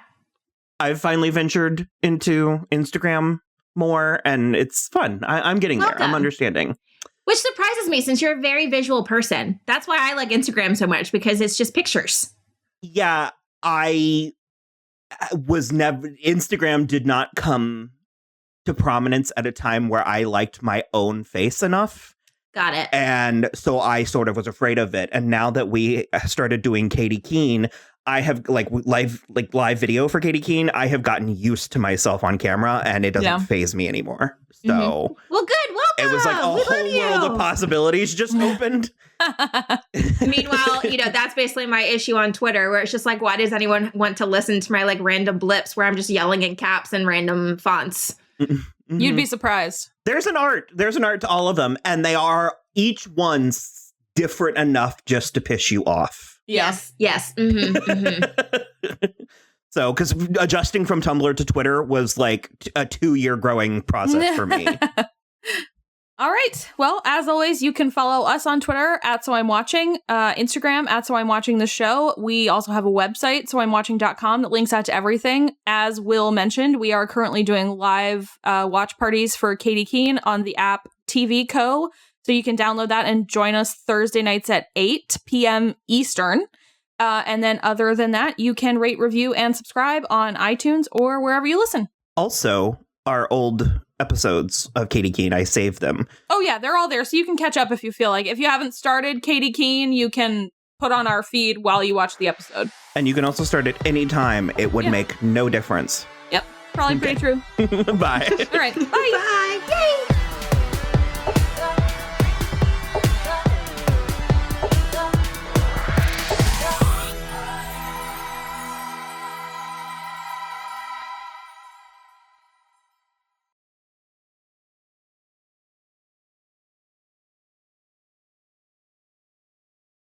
I've finally ventured into Instagram more, and it's fun. I'm getting there. I'm understanding. Which surprises me since you're a very visual person. That's why I like Instagram so much, because it's just pictures. Yeah, I was never... Instagram did not come to prominence at a time where I liked my own face enough. Got it. And so I sort of was afraid of it. And now that we started doing Katie Keene, I have live video for Katie Keene. I have gotten used to myself on camera, and it doesn't faze me anymore. So, well, good. Welcome. It was like a whole world of possibilities just opened. Meanwhile, that's basically my issue on Twitter, where it's just like, why does anyone want to listen to my random blips where I'm just yelling in caps and random fonts? Mm-hmm. You'd be surprised. There's an art to all of them, and they are each one's different enough just to piss you off. Yes. Mm-hmm, mm-hmm. So, because adjusting from Tumblr to Twitter was like a 2-year growing process for me. All right. Well, as always, you can follow us on Twitter at So I'm Watching, Instagram at So I'm Watching the Show. We also have a website, soimwatching.com, that links out to everything. As Will mentioned, we are currently doing live watch parties for Katie Keene on the app TV Co. So you can download that and join us Thursday nights at 8 p.m. Eastern. And then other than that, you can rate, review, and subscribe on iTunes or wherever you listen. Also, our old episodes of Katie Keene. I saved them. Oh, yeah, they're all there. So you can catch up if you feel like. If you haven't started Katie Keene, you can put on our feed while you watch the episode. And you can also start at any time. It would make no difference. Yep. Probably pretty true. Bye. All right. Bye. Bye. Yay.